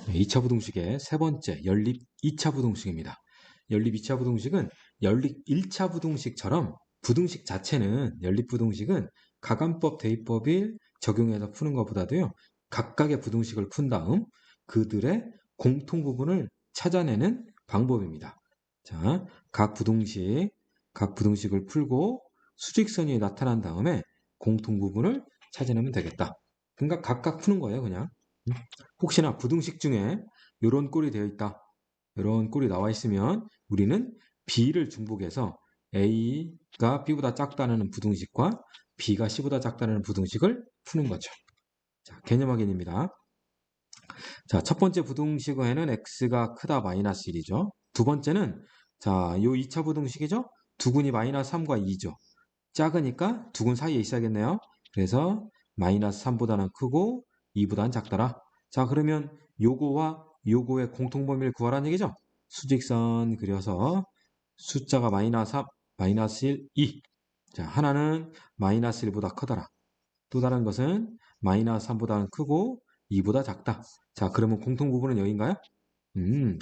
2차 부등식의 세 번째 연립 2차 부등식입니다. 연립 2차 부등식은 연립 1차 부등식처럼 부등식 자체는 연립 부등식은 가간법 대입법을 적용해서 푸는 것보다도요. 각각의 부등식을 푼 다음 그들의 공통 부분을 찾아내는 방법입니다. 자, 각 부등식을 풀고 수직선이 나타난 다음에 공통 부분을 찾아내면 되겠다. 그러니까 각각 푸는 거예요, 그냥. 혹시나 부등식 중에 이런 꼴이 되어 있다. 이런 꼴이 나와 있으면 우리는 B를 중복해서 A가 B보다 작다는 부등식과 B가 C보다 작다는 부등식을 푸는 거죠. 자, 개념 확인입니다. 자, 첫 번째 부등식에는 X가 크다 마이너스 1이죠. 두 번째는 자, 요 2차 부등식이죠. 두근이 마이너스 3과 2죠. 작으니까 두근 사이에 있어야겠네요. 그래서 마이너스 3보다는 크고 2보다는 작더라. 자, 그러면 요거와 요거의 공통범위를 구하라는 얘기죠. 수직선 그려서 숫자가 마이너스 3, 마이너스 1, 2. 자, 하나는 마이너스 1보다 크더라. 또 다른 것은 마이너스 3보다는 크고 2보다 작다. 자, 그러면 공통 부분은 여기인가요?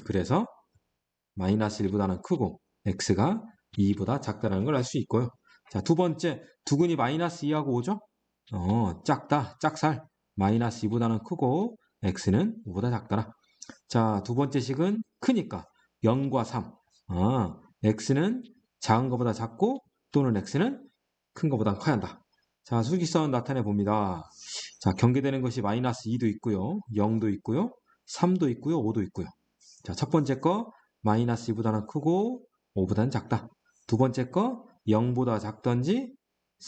그래서 마이너스 1보다는 크고 x가 2보다 작다라는 걸 알 수 있고요. 자, 두 번째, 두근이 마이너스 2하고 5죠? 작다, 짝살. 마이너스 2보다는 크고 x는 5보다 작더라. 자, 두 번째 식은 크니까 0과 3. x는 작은 것보다 작고 또는 x는 큰 것보다 커야 한다. 자, 수직선 나타내 봅니다. 자, 경계되는 것이 마이너스 2도 있고요. 0도 있고요. 3도 있고요. 5도 있고요. 자, 첫 번째 거 마이너스 2보다는 크고 5보다는 작다. 두 번째 거 0보다 작던지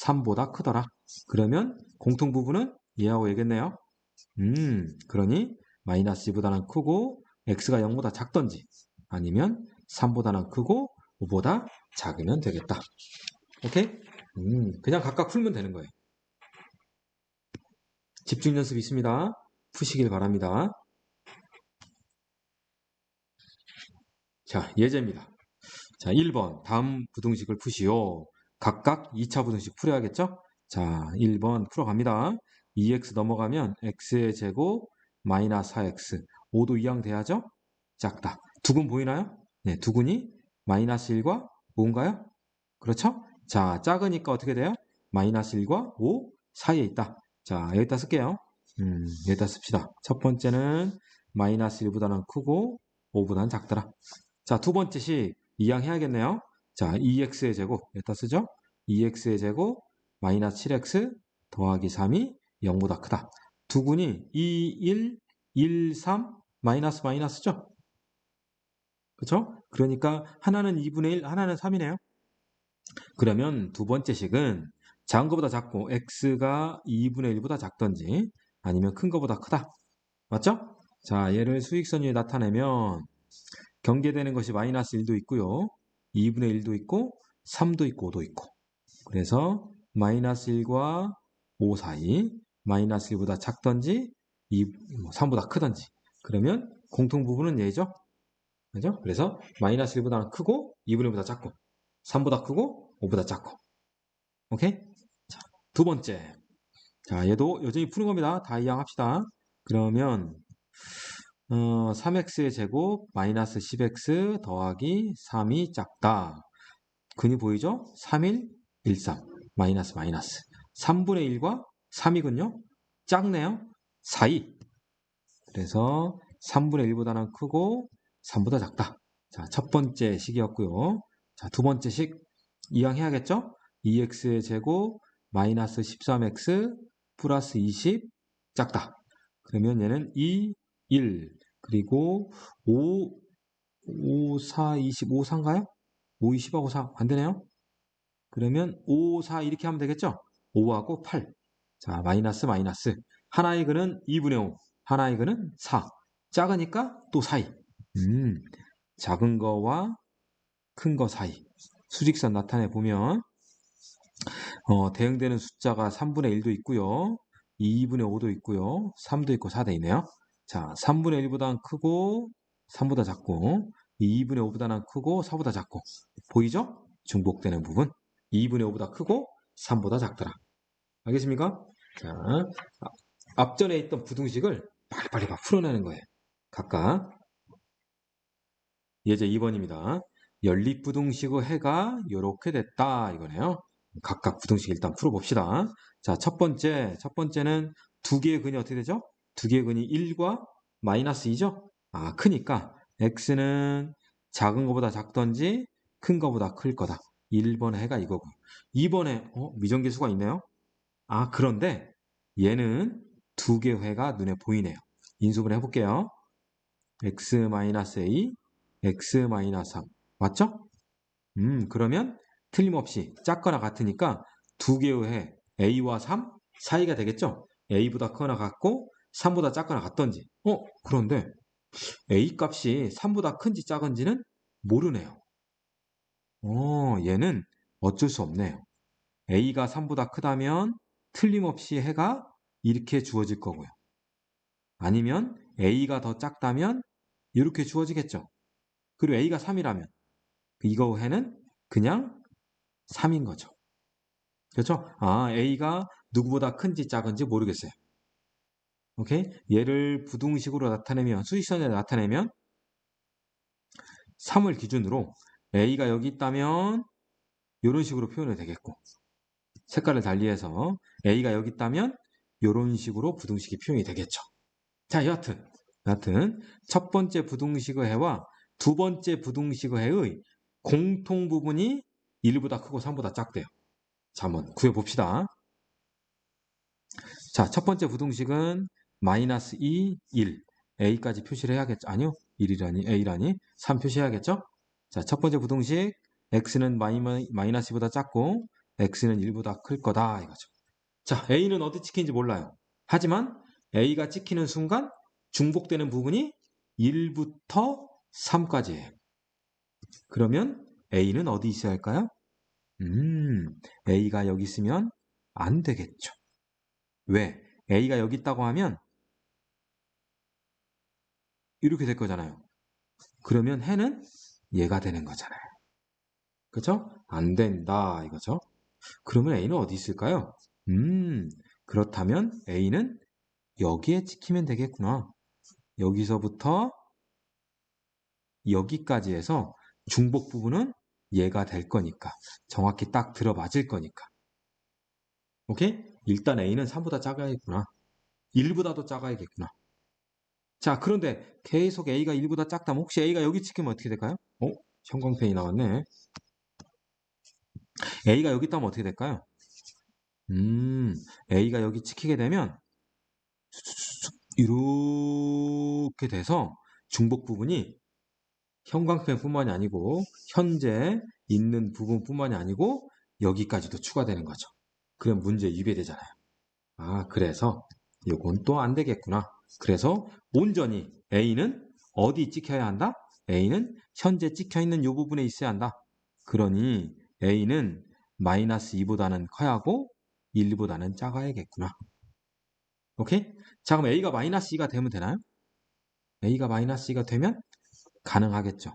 3보다 크더라. 그러면 공통 부분은 얘하고 얘겠네요. 그러니 마이너스 2보다는 크고 x가 0보다 작던지 아니면 3보다는 크고 5보다 작으면 되겠다. 오케이? 그냥 각각 풀면 되는 거예요. 집중 연습 있습니다. 푸시길 바랍니다. 자, 예제입니다. 자, 1번 다음 부등식을 푸시오. 각각 2차 부등식 풀어야겠죠? 자, 1번 풀어갑니다. 2x 넘어가면 x의 제곱 마이너스 4x 5도 이항돼야죠? 작다. 두근 보이나요? 네, 두근이 마이너스 1과 5인가요? 그렇죠? 자, 작으니까 어떻게 돼요? 마이너스 1과 5 사이에 있다. 자, 여기다 쓸게요. 여기다 씁시다. 첫 번째는 마이너스 1보다는 크고 5보다는 작더라. 자, 두 번째 식 이항해야겠네요. 자, 2x의 제곱 여기다 쓰죠? 2x의 제곱 마이너스 7x 더하기 3이 0보다 크다. 두근이 2, 1, 1, 3 마이너스 마이너스죠? 그렇죠? 그러니까 하나는 2분의 1, 하나는 3이네요. 그러면 두 번째 식은 작은 것보다 작고 x가 2분의 1보다 작던지 아니면 큰 것보다 크다. 맞죠? 자, 얘를 수직선 위에 나타내면 경계되는 것이 마이너스 1도 있고요. 2분의 1도 있고 3도 있고 5도 있고. 그래서 마이너스 1과 5 사이 마이너스 1보다 작던지 3보다 크던지. 그러면 공통 부분은 얘죠. 그죠? 그래서 마이너스 1보다 크고 2분의 1보다 작고 3보다 크고 5보다 작고. 오케이? 자, 두 번째. 자, 얘도 여전히 푸는 겁니다. 다 이항합시다. 그러면 3x의 제곱 마이너스 10x 더하기 3이 작다. 근이 보이죠? 3일 13 마이너스 마이너스 3분의 1과 3이군요. 작네요. 4이. 그래서 3분의 1보다는 크고 3보다 작다. 자, 첫 번째 식이었고요. 자, 두 번째 식 이항해야겠죠? 2x의 제곱 마이너스 13x 플러스 20 작다. 그러면 얘는 2, 1 그리고 5, 5, 4, 20, 5, 4인가요? 5, 20하고 4 안 되네요. 그러면 5, 4 이렇게 하면 되겠죠? 5하고 8. 자, 마이너스 마이너스. 하나의 근은 2분의 5, 하나의 근은 4. 작으니까 또 사이. 작은 거와 큰 거 사이. 수직선 나타내 보면 대응되는 숫자가 3분의 1도 있고요. 2분의 5도 있고요. 3도 있고 4도 있네요. 자, 3분의 1보다는 크고 3보다 작고 2분의 5보다는 크고 4보다 작고 보이죠? 중복되는 부분 2분의 5보다 크고 3보다 작더라. 알겠습니까? 자, 앞전에 있던 부등식을 빨리빨리 막 풀어내는 거예요. 각각. 예제 2번입니다. 연립부등식의 해가 이렇게 됐다 이거네요. 각각 부등식 일단 풀어봅시다. 자, 첫 번째는 두 개의 근이 어떻게 되죠? 두 개의 근이 1과 마이너스 2죠? 아, 크니까 x는 작은 거보다 작던지 큰 거보다 클 거다. 1번의 해가 이거고. 2번에 미정계수가 있네요. 아, 그런데 얘는 두 개의 해가 눈에 보이네요. 인수분 해볼게요. x-a, x-3 맞죠? 그러면 틀림없이 작거나 같으니까 두 개의 해 a와 3 사이가 되겠죠? a보다 크거나 같고 3보다 작거나 같던지. 그런데 a 값이 3보다 큰지 작은지는 모르네요. 얘는 어쩔 수 없네요. a가 3보다 크다면 틀림없이 해가 이렇게 주어질 거고요. 아니면 a가 더 작다면 이렇게 주어지겠죠. 그리고 a가 3이라면 이거 해는 그냥 3인 거죠. 그렇죠? 아, a가 누구보다 큰지 작은지 모르겠어요. 오케이? 얘를 부등식으로 나타내면, 수직선에 나타내면 3을 기준으로 a가 여기 있다면 이런 식으로 표현이 되겠고, 색깔을 달리해서 a가 여기 있다면 이런 식으로 부등식이 표현이 되겠죠. 자, 여하튼 첫 번째 부등식의 해와 두 번째 부등식의 해의 공통 부분이 1보다 크고 3보다 작대요. 자, 한번 구해봅시다. 자, 첫 번째 부등식은 마이너스 2, 1. a까지 표시를 해야겠죠? 아니요. 1이라니, a라니. 3 표시해야겠죠? 자, 첫 번째 부등식 x는 마이너스 2보다 작고 x는 1보다 클 거다 이거죠. 자, a는 어디 찍히는지 몰라요. 하지만 a가 찍히는 순간 중복되는 부분이 1부터 3까지예요. 그러면 a는 어디 있어야 할까요? a가 여기 있으면 안 되겠죠. 왜? a가 여기 있다고 하면 이렇게 될 거잖아요. 그러면 해는 얘가 되는 거잖아요. 그죠? 안 된다 이거죠. 그러면 a는 어디 있을까요? 그렇다면 a는 여기에 찍히면 되겠구나. 여기서부터 여기까지 해서 중복 부분은 얘가 될 거니까. 정확히 딱 들어맞을 거니까. 오케이? 일단 a는 3보다 작아야겠구나. 1보다도 작아야겠구나. 자, 그런데 계속 a가 1보다 작다면 혹시 a가 여기 찍히면 어떻게 될까요? 형광펜이 나왔네. a가 여기 있다면 어떻게 될까요? a가 여기 찍히게 되면 이렇게 돼서 중복 부분이 형광펜뿐만이 아니고 현재 있는 부분뿐만이 아니고 여기까지도 추가되는 거죠. 그럼 문제 위배되잖아요. 아, 그래서 이건 또 안 되겠구나. 그래서 온전히 A는 어디 찍혀야 한다? A는 현재 찍혀 있는 이 부분에 있어야 한다. 그러니 A는 마이너스 2보다는 커야 하고 1보다는 작아야겠구나. 오케이? 자, 그럼 A가 마이너스 2가 되면 되나요? A가 마이너스 2가 되면 가능하겠죠.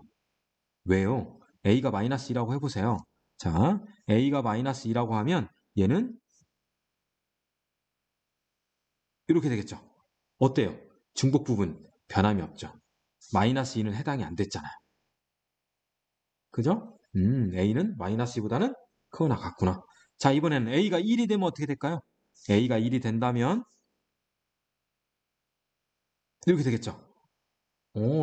왜요? A가 마이너스 2라고 해보세요. 자, A가 마이너스 2라고 하면 얘는 이렇게 되겠죠. 어때요? 중복 부분 변함이 없죠. 마이너스 2는 해당이 안 됐잖아요. 그죠? A는 마이너스 2보다는 크거나 같구나. 자, 이번에는 A가 1이 되면 어떻게 될까요? A가 1이 된다면 이렇게 되겠죠.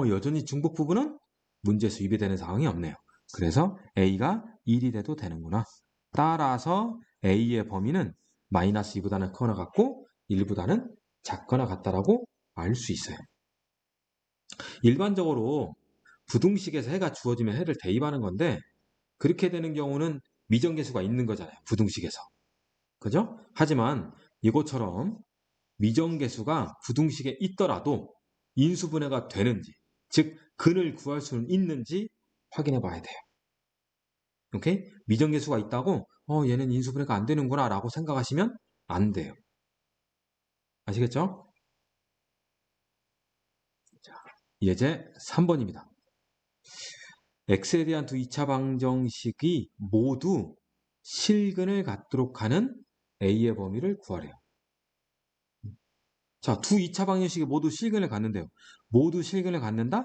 여전히 중복 부분은 문제수 위배되는 상황이 없네요. 그래서 A가 1이 돼도 되는구나. 따라서 A의 범위는 마이너스 2보다는 크거나 같고 1보다는 작거나 같다라고 알 수 있어요. 일반적으로 부등식에서 해가 주어지면 해를 대입하는 건데 그렇게 되는 경우는 미정계수가 있는 거잖아요. 부등식에서. 그죠? 하지만 이것처럼 미정계수가 부등식에 있더라도 인수분해가 되는지, 즉 근을 구할 수는 있는지 확인해 봐야 돼요. 오케이? 미정계수가 있다고 얘는 인수분해가 안 되는구나 라고 생각하시면 안 돼요. 아시겠죠? 자, 예제 3번입니다. x에 대한 두 2차 방정식이 모두 실근을 갖도록 하는 a의 범위를 구하래요. 자, 두 2차 방정식이 모두 실근을 갖는데요. 모두 실근을 갖는다?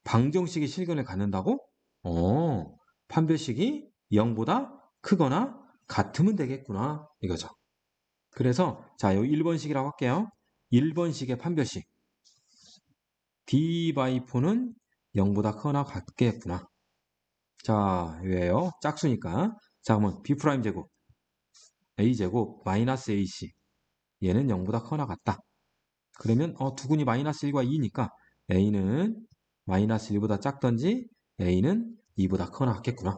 방정식이 실근을 갖는다고? 어, 판별식이 0보다 크거나 같으면 되겠구나. 이거죠. 그래서 자, 여기 1번식이라고 할게요. 1번식의 판별식. D by 4는 0보다 크거나 같겠구나. 자, 왜요? 짝수니까. 자, 그러면 B 프라임 제곱, A 제곱, 마이너스 AC. 얘는 0보다 크거나 같다. 그러면 두근이 마이너스 1과 2니까 A는 마이너스 1보다 작던지 A는 2보다 크거나 같겠구나.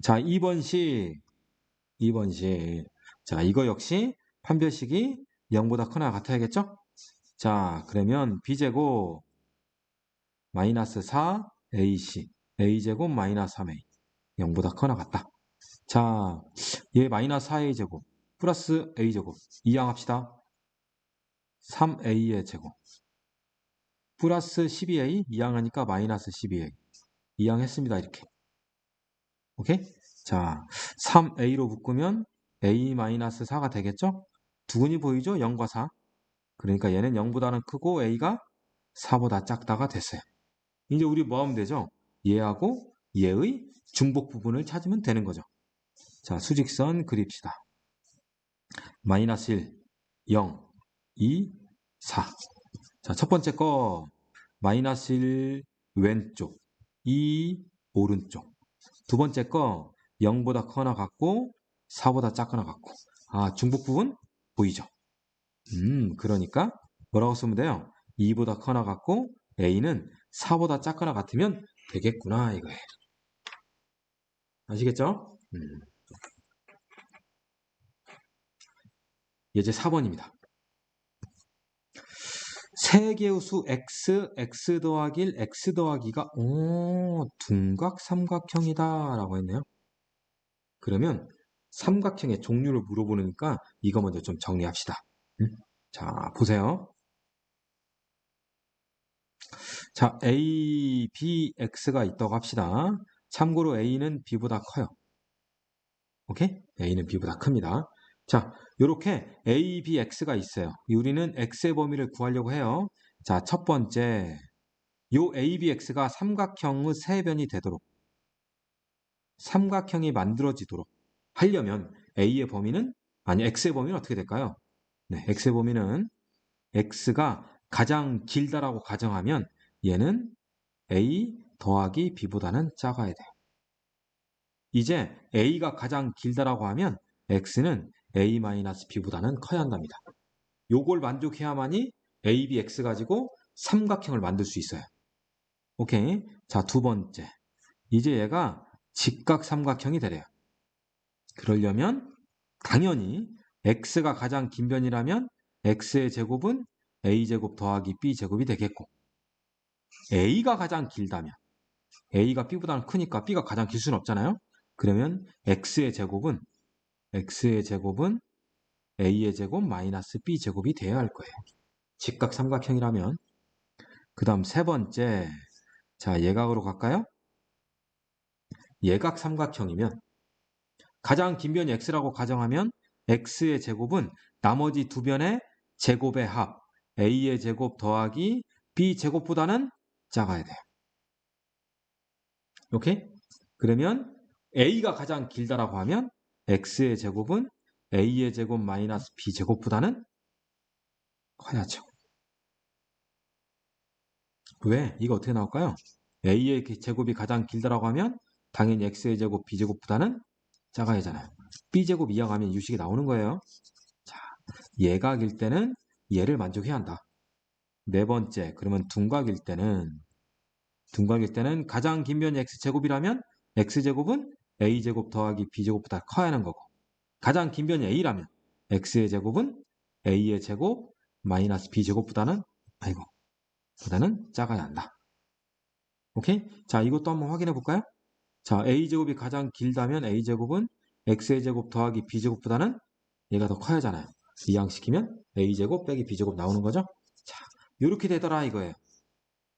자, 2번식. 2번식. 자, 이거 역시 판별식이 0보다 크거나 같아야겠죠? 자, 그러면 B제곱 마이너스 4AC A제곱 마이너스 3A 0보다 크거나 같다. 자, 얘 마이너스 4A제곱 플러스 A제곱 이항합시다. 3A의 제곱 플러스 12A 이항하니까 마이너스 12A 이항했습니다. 이렇게. 오케이? 자, 3A로 묶으면 A-4가 되겠죠? 두근이 보이죠? 0과 4. 그러니까 얘는 0보다는 크고 A가 4보다 작다가 됐어요. 이제 우리 뭐 하면 되죠? 얘하고 얘의 중복 부분을 찾으면 되는 거죠. 자, 수직선 그립시다. 마이너스 1, 0, 2, 4. 자, 첫 번째 거 마이너스 1 왼쪽, 2 오른쪽. 두 번째 거 0보다 크거나 같고 4보다 작거나 같고. 아, 중복 부분 보이죠? 그러니까 뭐라고 쓰면 돼요? 2보다 크거나 같고 A는 4보다 작거나 같으면 되겠구나 이거예요. 아시겠죠? 예제 4번입니다. 세 개의 수 x, x 더하기 1, x 더하기 2가 둔각 삼각형이다 라고 했네요. 그러면 삼각형의 종류를 물어보니까 이거 먼저 좀 정리합시다. 자, 보세요. 자, A, B, X가 있다고 합시다. 참고로 A는 B보다 커요. 오케이? A는 B보다 큽니다. 자, 요렇게 A, B, X가 있어요. 우리는 X의 범위를 구하려고 해요. 자, 첫 번째. 요 A, B, X가 삼각형의 세변이 되도록 삼각형이 만들어지도록 하려면 A의 범위는 X의 범위는 어떻게 될까요? 네, X의 범위는 X가 가장 길다라고 가정하면 얘는 A 더하기 B보다는 작아야 돼요. 이제 A가 가장 길다라고 하면 X는 A-B보다는 커야 한답니다. 요걸 만족해야만이 A, B, X 가지고 삼각형을 만들 수 있어요. 오케이. 자, 두 번째. 이제 얘가 직각삼각형이 되래요. 그러려면 당연히 x가 가장 긴 변이라면 x의 제곱은 a제곱 더하기 b제곱이 되겠고 a가 가장 길다면 a가 b보다는 크니까 b가 가장 길 수는 없잖아요. 그러면 x의 제곱은 a의 제곱 마이너스 b제곱이 되어야 할 거예요. 직각삼각형이라면. 그 다음 세 번째. 자, 예각으로 갈까요? 예각삼각형이면 가장 긴 변이 x라고 가정하면 x의 제곱은 나머지 두 변의 제곱의 합 a의 제곱 더하기 b 제곱보다는 작아야 돼요. 오케이? 그러면 a가 가장 길다라고 하면 x의 제곱은 a의 제곱 마이너스 b 제곱보다는 커야죠. 왜? 이거 어떻게 나올까요? a의 제곱이 가장 길다라고 하면 당연히 x의 제곱 b 제곱보다는 작아야 하잖아요. b 제곱 이항하면 유식이 나오는 거예요. 자, 예각일 때는 얘를 만족해야 한다. 네 번째, 그러면 둔각일 때는 가장 긴 변이 x제곱이라면 x제곱은 a제곱 더하기 b제곱보다 커야 하는 거고 가장 긴 변이 a라면 x의 제곱은 a의 제곱 마이너스 b제곱보다는 작아야 한다. 오케이? 자, 이것도 한번 확인해 볼까요? 자, a제곱이 가장 길다면 a제곱은 x의 제곱 더하기 b제곱보다는 얘가 더 커야 하잖아요. 이항시키면 a제곱 빼기 b제곱 나오는 거죠? 자, 이렇게 되더라 이거예요.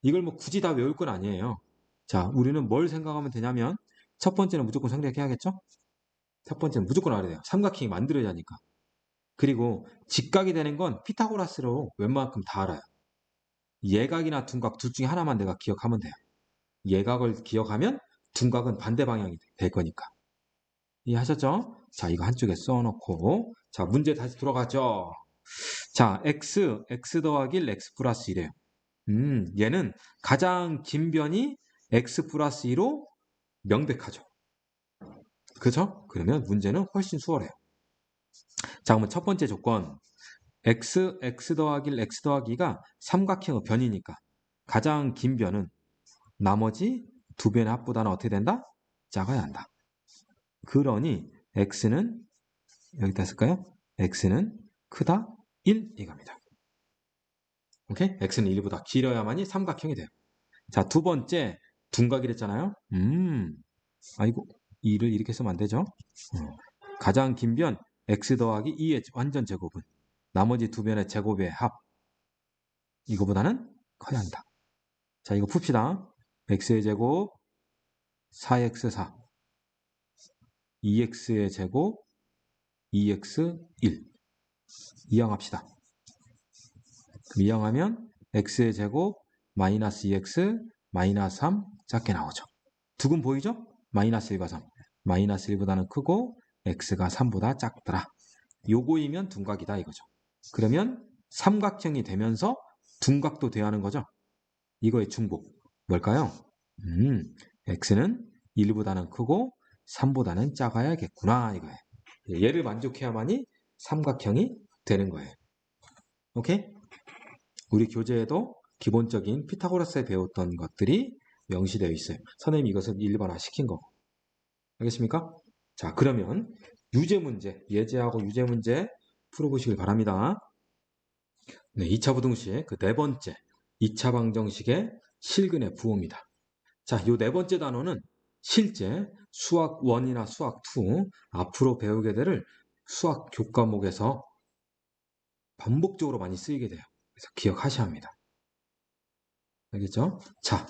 이걸 뭐 굳이 다 외울 건 아니에요. 자, 우리는 뭘 생각하면 되냐면 첫 번째는 무조건 생략해야겠죠? 첫 번째는 무조건 알아야 돼요. 삼각형이 만들어야 하니까. 그리고 직각이 되는 건 피타고라스로 웬만큼 다 알아요. 예각이나 둔각 둘 중에 하나만 내가 기억하면 돼요. 예각을 기억하면 둔각은 반대 방향이 될 거니까. 이해하셨죠? 자, 이거 한쪽에 써놓고 자, 문제 다시 돌아가죠. 자, x 더하기 x 플러스 1이에요. 얘는 가장 긴 변이 x 플러스 2로 명백하죠. 그죠? 그러면 문제는 훨씬 수월해요. 자, 그러면 첫 번째 조건 x 더하기 x 더하기가 삼각형의 변이니까 가장 긴 변은 나머지 두 변의 합보다는 어떻게 된다? 작아야 한다. 그러니 x는 여기다 쓸까요? x는 크다 1 이겁니다. 오케이? x는 1보다 길어야만이 삼각형이 돼요. 자, 두 번째 둔각이랬잖아요. 아이고 2를 이렇게 쓰면 안 되죠. 가장 긴 변 x 더하기 2의 완전 제곱은 나머지 두 변의 제곱의 합 이거보다는 커야 한다. 자, 이거 풉시다. x의 제곱 4x4 2x의 제곱 2x1 이항합시다. 그럼 이항하면 x의 제곱 마이너스 2x 마이너스 3 작게 나오죠. 두근 보이죠? 마이너스 1과 3 마이너스 1보다는 크고 x가 3보다 작더라. 요거이면 둔각이다 이거죠. 그러면 삼각형이 되면서 둔각도 돼야 하는 거죠. 이거의 중복 뭘까요? x는 1보다는 크고 3보다는 작아야겠구나 이거예요. 얘를 만족해야만이 삼각형이 되는 거예요. 오케이? 우리 교재에도 기본적인 피타고라스에 배웠던 것들이 명시되어 있어요. 선생님이 이것을 일반화 시킨 거고. 알겠습니까? 자, 그러면 유제 문제, 예제하고 유제 문제 풀어보시길 바랍니다. 네, 2차 부등식 그 네 번째 2차 방정식의 실근의 부호입니다. 자, 요 네 번째 단어는 실제 수학 1이나 수학 2 앞으로 배우게 될 수학 교과목에서 반복적으로 많이 쓰이게 돼요. 그래서 기억하셔야 합니다. 알겠죠? 자,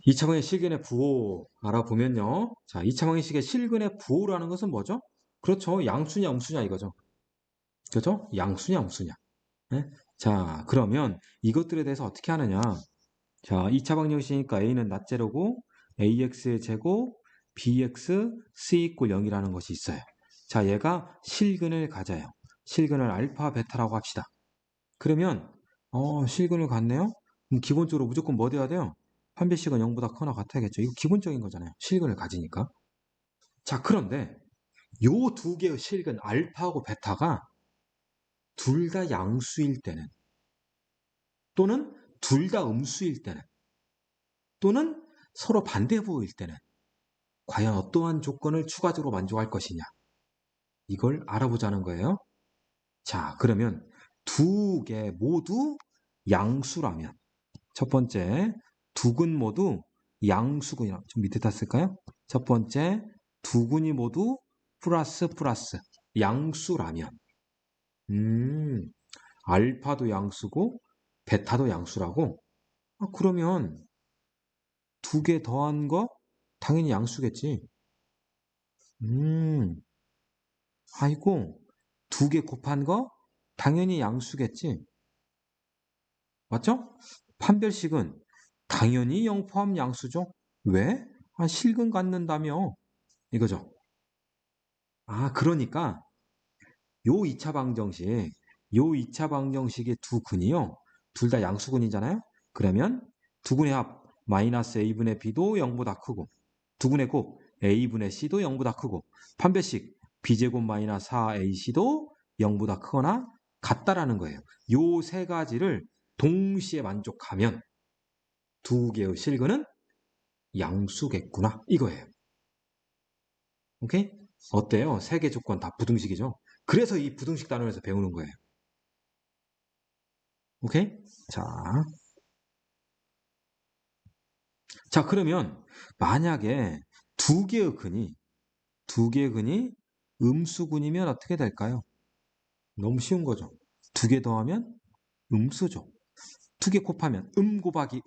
2차 방정식 실근의 부호 알아보면요. 자, 2차 방정식의 실근의 부호라는 것은 뭐죠? 그렇죠. 양수냐 음수냐 이거죠. 그렇죠? 양수냐 음수냐. 네? 자, 그러면 이것들에 대해서 어떻게 하느냐? 자, 2차 방정식이니까 a는 낫제로고 ax의 제곱 bx c 이꼴 0이라는 것이 있어요. 자, 얘가 실근을 가져요. 실근을 알파 베타라고 합시다. 그러면 실근을 갖네요. 그럼 기본적으로 무조건 뭐 돼야 돼요? 판별식은 0보다 커나 같아야겠죠. 이거 기본적인 거잖아요. 실근을 가지니까. 자, 그런데 요 두 개의 실근 알파하고 베타가 둘 다 양수일 때는 또는 둘 다 음수일 때는 또는 서로 반대 부호일 때는 과연 어떠한 조건을 추가적으로 만족할 것이냐 이걸 알아보자는 거예요. 자, 그러면 두 개 모두 양수라면 첫 번째 두 근 모두 양수군이라 좀 밑에다 쓸까요? 첫 번째 두 근이 모두 플러스 양수라면 알파도 양수고 베타도 양수라고? 그러면 두 개 더한 거 당연히 양수겠지. 아이고 두 개 곱한 거 당연히 양수겠지. 맞죠? 판별식은 당연히 0 포함 양수죠. 왜? 실근 갖는다며 이거죠. 그러니까 요 2차 방정식의 두 근이요. 둘 다 양수근이잖아요. 그러면 두 근의 합 마이너스 a분의 b도 0보다 크고 두 근의 곱 a분의 c도 0보다 크고 판별식 b제곱 마이너스 4ac도 0보다 크거나 같다라는 거예요. 요 세 가지를 동시에 만족하면 두 개의 실근은 양수겠구나 이거예요. 오케이? 어때요? 세 개 조건 다 부등식이죠. 그래서 이 부등식 단원에서 배우는 거예요. 오케이? 자, 그러면 만약에 두 개의 근이 음수근이면 어떻게 될까요? 너무 쉬운 거죠. 두 개 더하면 음수죠. 두 개 곱하면 곱하기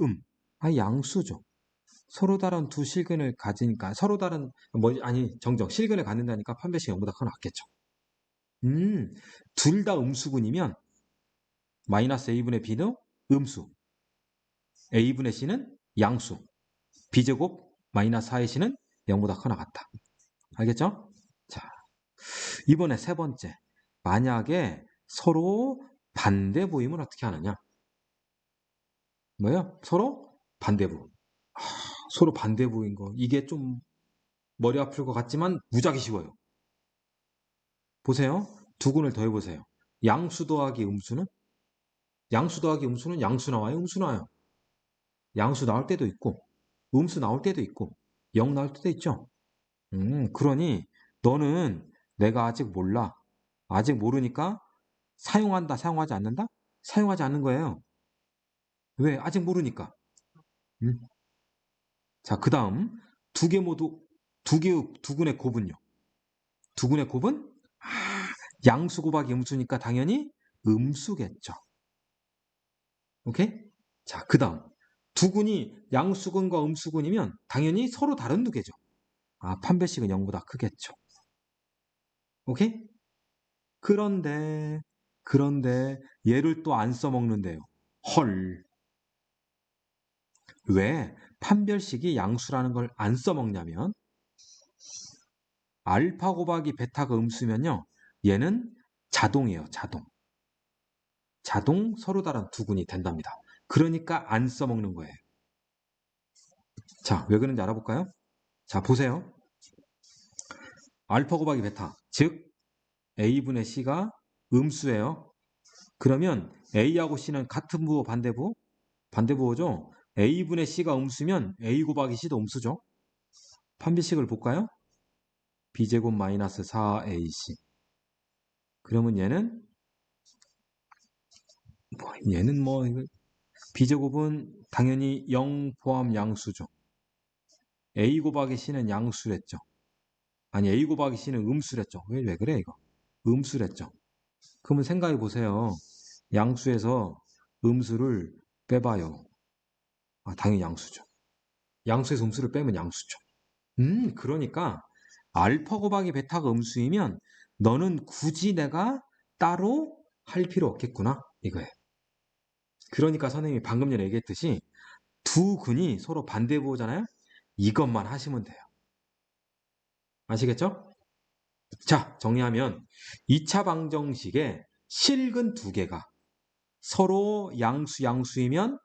양수죠. 서로 다른 두 실근을 가지니까 서로 다른 실근을 갖는다니까 판별식 0보다 커 낫겠죠. 둘 다 음수군이면 마이너스 a분의 b는 음수, a분의 c는 양수, b제곱 마이너스 4의 c는 0보다 크거나 같다. 알겠죠? 자, 이번에 세 번째. 만약에 서로 반대부이면 어떻게 하느냐? 뭐예요? 서로 반대부. 서로 반대부인 거. 이게 좀 머리 아플 것 같지만 무지하게 쉬워요. 보세요. 두근을 더해보세요. 양수 더하기 음수는? 양수 더하기 음수는 양수 나와요? 음수 나와요? 양수 나올 때도 있고, 음수 나올 때도 있고, 0 나올 때도 있죠? 그러니 너는 내가 아직 몰라. 아직 모르니까 사용한다, 사용하지 않는다? 사용하지 않는 거예요. 왜? 아직 모르니까. 음. 자, 그 다음 두 개 모두 두근의 곱은요. 두근의 곱은 양수 곱하기 음수니까 당연히 음수겠죠. 오케이? 자, 그 다음 두근이 양수근과 음수근이면 당연히 서로 다른 두 개죠. 판별식은 0보다 크겠죠. 오케이? 그런데 얘를 또 안 써먹는데요. 헐. 왜 판별식이 양수라는 걸 안 써먹냐면 알파 곱하기 베타가 음수면요. 얘는 자동이에요. 자동 서로 다른 두근이 된답니다. 그러니까 안 써먹는 거예요. 자, 왜 그런지 알아볼까요? 자, 보세요. 알파 곱하기 베타, 즉 A분의 C가 음수예요. 그러면 A하고 C는 같은 부호 반대부? 반대부호죠. A분의 C가 음수면 A 곱하기 C도 음수죠. 판별식을 볼까요? B제곱 마이너스 4AC. 그러면 얘는 뭐 B제곱은 당연히 0 포함 양수죠. A 곱하기 C는 양수랬죠. 아니 A 곱하기 C는 음수랬죠. 왜 그래 이거? 음수랬죠. 그러면 생각해 보세요. 양수에서 음수를 빼봐요. 당연히 양수죠. 양수에서 음수를 빼면 양수죠. 그러니까 알파 곱하기 베타가 음수이면 너는 굳이 내가 따로 할 필요 없겠구나 이거예요. 그러니까 선생님이 방금 전에 얘기했듯이 두 근이 서로 반대부호잖아요. 이것만 하시면 돼요. 아시겠죠? 자, 정리하면 2차 방정식에 실근 두 개가 서로 양수이면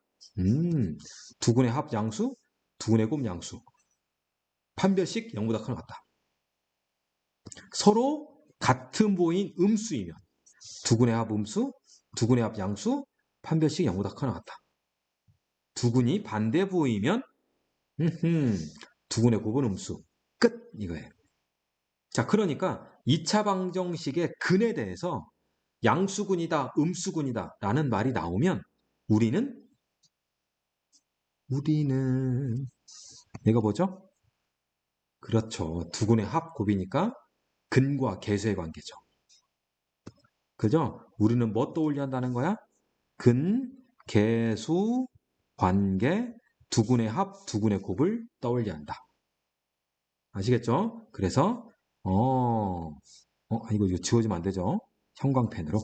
두근의 합 양수, 두근의 곱 양수. 판별식 0보다 크거나 같다. 서로 같은 부호인 음수이면 두근의 합 음수, 두근의 합 양수, 판별식 0보다 크거나 같다. 두근이 반대 부호이면 두근의 곱은 음수. 끝 이거예요. 자, 그러니까 2차 방정식의 근에 대해서 양수근이다, 음수근이다 라는 말이 나오면 우리는 얘가 뭐죠? 그렇죠. 두근의 합 곱이니까 근과 계수의 관계죠. 그죠? 우리는 뭐 떠올려 한다는 거야? 근, 계수, 관계, 두근의 합, 두근의 곱을 떠올려 한다. 아시겠죠? 그래서 이거 지워지면 안 되죠? 형광펜으로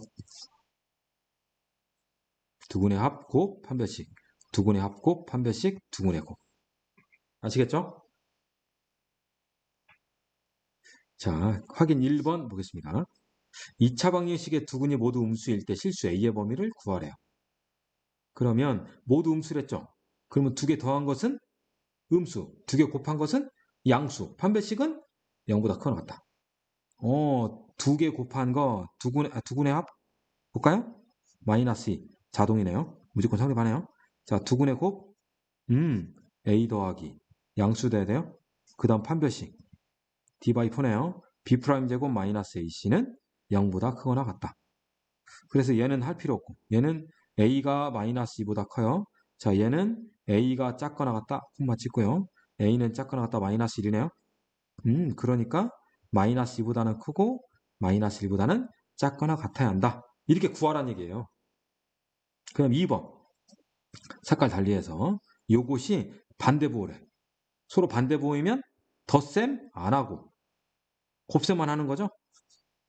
두근의 합, 곱, 판별식, 두근의 합, 곱, 판별식, 두근의 곱. 아시겠죠? 자, 확인 1번 보겠습니다. 2차 방정식의 두근이 모두 음수일 때 실수 A의 범위를 구하래요. 그러면 모두 음수랬죠? 그러면 두 개 더한 것은 음수, 두 개 곱한 것은 양수. 판별식은 0보다 크거나 같다. 두 개 곱한 거 두근의 합 볼까요? 마이너스 2 자동이네요. 무조건 성립하네요. 자, 두근의 곱 A 더하기 양수 돼야 돼요. 그 다음 판별식 D 바이 4네요. B 프라임 제곱 마이너스 AC는 0보다 크거나 같다. 그래서 얘는 할 필요 없고 얘는 A가 마이너스 2보다 커요. 자, 얘는 A가 작거나 같다. 콤마 찍고요. A는 작거나 같다. 마이너스 1이네요. 그러니까 마이너스 2보다는 크고 마이너스 1보다는 작거나 같아야 한다. 이렇게 구하라는 얘기예요. 그럼 2번 색깔 달리해서 요것이 반대부호래. 서로 반대부호이면 덧셈 안 하고 곱셈만 하는 거죠.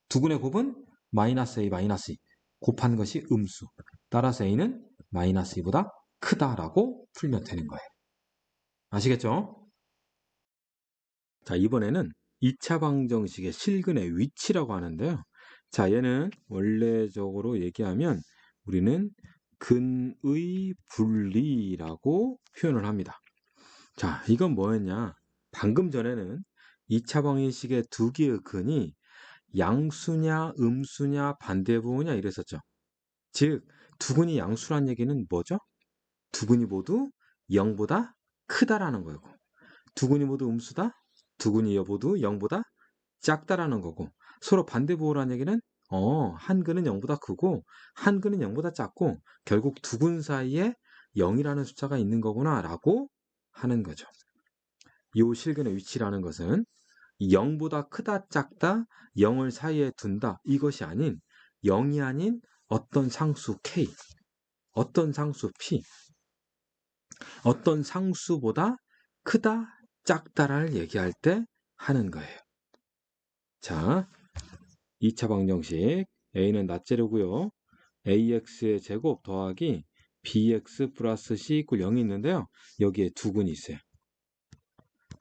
두근의 곱은 마이너스 A 마이너스 2 곱한 것이 음수. 따라서 A는 마이너스 2보다 크다라고 풀면 되는 거예요. 아시겠죠? 자, 이번에는 2차 방정식의 실근의 위치라고 하는데요. 자, 얘는 원래적으로 얘기하면 우리는 근의 분리라고 표현을 합니다. 자, 이건 뭐였냐? 방금 전에는 2차 방정식의 두 개의 근이 양수냐, 음수냐, 반대부호냐 이랬었죠. 즉, 두 근이 양수란 얘기는 뭐죠? 두 근이 모두 0보다 크다라는 거고, 두 근이 모두 음수다? 두 근이 모두 0보다 작다라는 거고, 서로 반대부호라는 얘기는 한 근은 0보다 크고 한 근은 0보다 작고 결국 두 근 사이에 0이라는 숫자가 있는 거구나 라고 하는 거죠. 이 실근의 위치라는 것은 0보다 크다 작다 0을 사이에 둔다 이것이 아닌 0이 아닌 어떤 상수 K, 어떤 상수 P, 어떤 상수보다 크다 작다를 얘기할 때 하는 거예요. 자, 2차 방정식 A는 낫제르고요. AX의 제곱 더하기 BX 플러스 C 이퀄 0이 있는데요. 여기에 두 근이 있어요.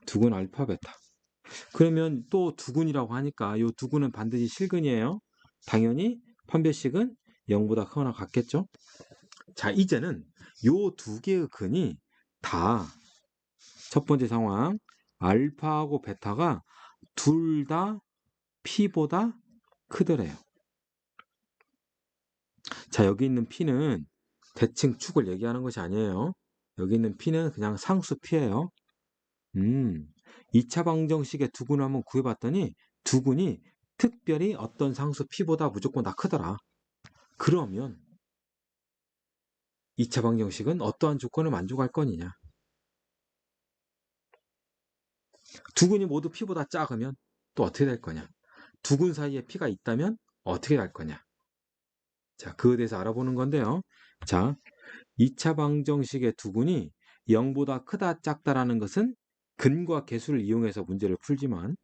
두 근 알파 베타. 그러면 또 두 근이라고 하니까 이 두 근은 반드시 실근이에요. 당연히 판별식은 0보다 크거나 같겠죠. 자, 이제는 요 두 개의 근이 다 첫 번째 상황 알파하고 베타가 둘 다 P보다 크더래요. 자, 여기 있는 P는 대칭 축을 얘기하는 것이 아니에요. 여기 있는 P는 그냥 상수 P예요. 2차 방정식의 두 근을 한번 구해봤더니 두 근이 특별히 어떤 상수 P보다 무조건 다 크더라. 그러면 2차 방정식은 어떠한 조건을 만족할 거느냐? 두 근이 모두 P보다 작으면 또 어떻게 될 거냐? 두 근 사이에 P가 있다면 어떻게 될 거냐? 자, 그에 대해서 알아보는 건데요. 자, 2차 방정식의 두 근이 0보다 크다 작다라는 것은 근과 계수를 이용해서 문제를 풀지만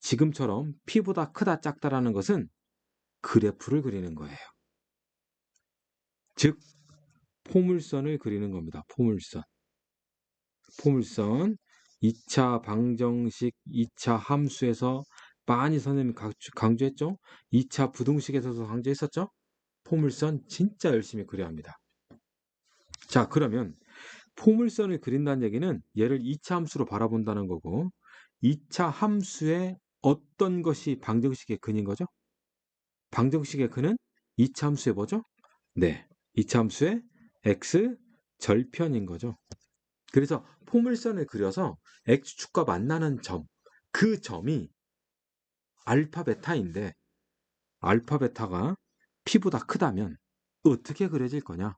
지금처럼 P보다 크다 작다라는 것은 그래프를 그리는 거예요. 즉 포물선을 그리는 겁니다. 포물선. 포물선 2차 방정식 2차 함수에서 많이 선생님이 강조했죠. 2차 부등식에서도 강조했었죠. 포물선 진짜 열심히 그려야 합니다. 자, 그러면 포물선을 그린다는 얘기는 얘를 2차 함수로 바라본다는 거고 2차 함수의 어떤 것이 방정식의 근인 거죠? 방정식의 근은 2차 함수의 뭐죠? 네, 2차 함수의 x 절편인 거죠. 그래서 포물선을 그려서 x축과 만나는 점, 그 점이 알파 베타인데 알파 베타가 p보다 크다면 어떻게 그려질 거냐?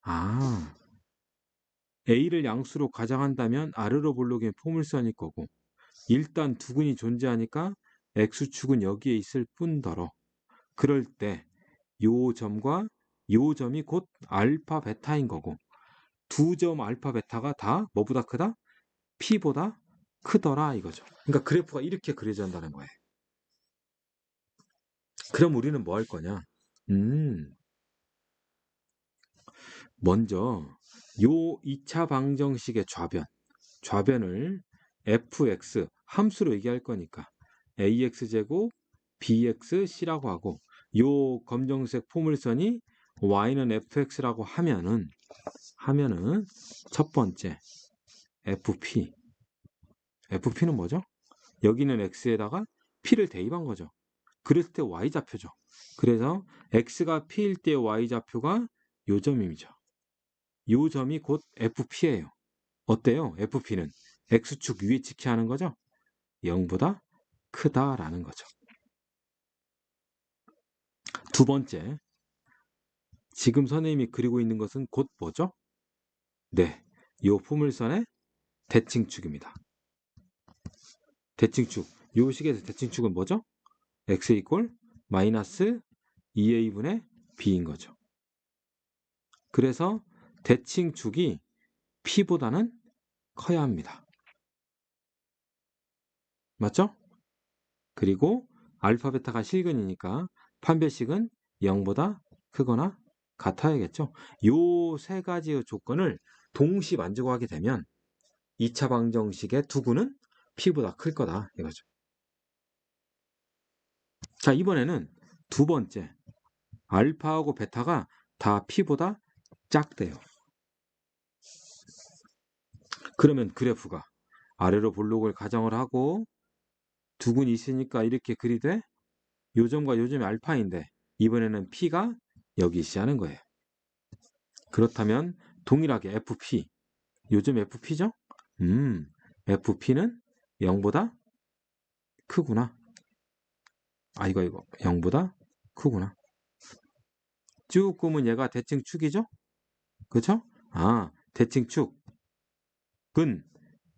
아, a를 양수로 가정한다면 아르로 볼록의 포물선일 거고 일단 두 근이 존재하니까 x축은 여기에 있을 뿐더러 그럴 때 요 점과 요 점이 곧 알파 베타인 거고 두 점 알파 베타가 다 뭐보다 크다? P보다 크더라 이거죠. 그러니까 그래프가 이렇게 그려져 한다는 거예요. 그럼 우리는 뭐 할 거냐? 먼저 요 2차 방정식의 좌변을 fx 함수로 얘기할 거니까 ax제곱 bxc라고 하고 요 검정색 포물선이 y는 fx라고 하면은 첫 번째 FP는 뭐죠? 여기는 x에다가 p를 대입한 거죠. 그랬을 때 y좌표죠. 그래서 x가 p일 때 y좌표가 요 점이죠. 요 점이 곧 FP예요. 어때요? FP는 x축 위에 지켜야 하는 거죠? 0보다 크다라는 거죠. 두 번째, 지금 선생님이 그리고 있는 것은 곧 뭐죠? 네, 요 포물선의 대칭축입니다. 대칭축. 요 식에서 대칭축은 뭐죠? x 이퀄 마이너스 2a분의 b인 거죠. 그래서 대칭축이 p보다는 커야 합니다. 맞죠? 그리고 알파, 베타가 실근이니까 판별식은 0보다 크거나 같아야겠죠. 요 세 가지의 조건을 동시 만족하게 되면 2차 방정식의 두구는 P보다 클 거다 이거죠. 자, 이번에는 두 번째, 알파하고 베타가 다 P보다 작대요. 그러면 그래프가 아래로 볼록을 가정을 하고 두근이 있으니까 이렇게 그리 돼? 요점과 요점이 알파인데 이번에는 P가 여기 있어야 하는 거예요. 그렇다면 동일하게 FP, 요즘 FP죠? FP는 0보다 크구나. 이거 0보다 크구나. 쭉 보면 얘가 대칭축이죠? 그쵸? 대칭축은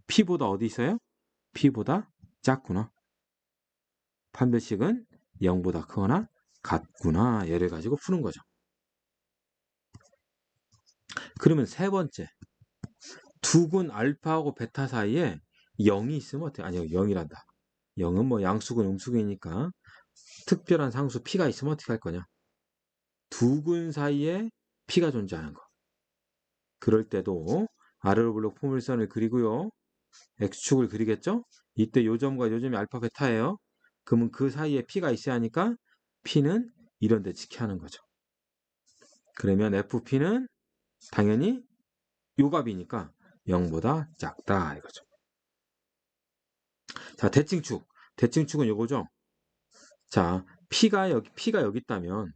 P보다 어디 있어요? P보다 작구나. 판별식은 0보다 크거나 같구나. 얘를 가지고 푸는 거죠. 그러면 세 번째, 두근 알파하고 베타 사이에 0이 있으면 어때? 아니요, 0이란다. 0은 뭐 양수근 음수근이니까 특별한 상수 P가 있으면 어떻게 할 거냐? 두근 사이에 P가 존재하는 거. 그럴 때도 아래로 볼록 포물선을 그리고요. X축을 그리겠죠? 이때 요점과 요점이 알파 베타예요. 그러면 그 사이에 P가 있어야 하니까 P는 이런 데 지켜야 하는 거죠. 그러면 FP는 당연히 요 값이니까 0보다 작다 이거죠. 자, 대칭축. 대칭축은 요거죠. 자, P가 여기 있다면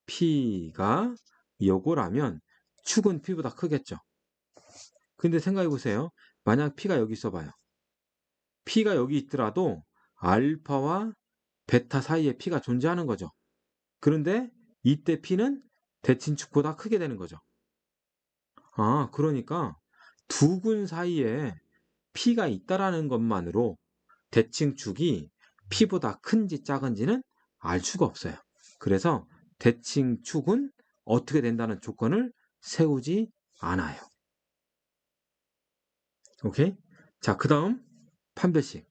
P가 요거라면 축은 P보다 크겠죠. 근데 생각해 보세요. 만약 P가 여기 있어봐요. P가 여기 있더라도 알파와 베타 사이에 P가 존재하는 거죠. 그런데 이때 P는 대칭축보다 크게 되는 거죠. 그러니까 두 군 사이에 P가 있다라는 것만으로 대칭축이 P보다 큰지 작은지는 알 수가 없어요. 그래서 대칭축은 어떻게 된다는 조건을 세우지 않아요. 오케이? 자, 그 다음 판별식.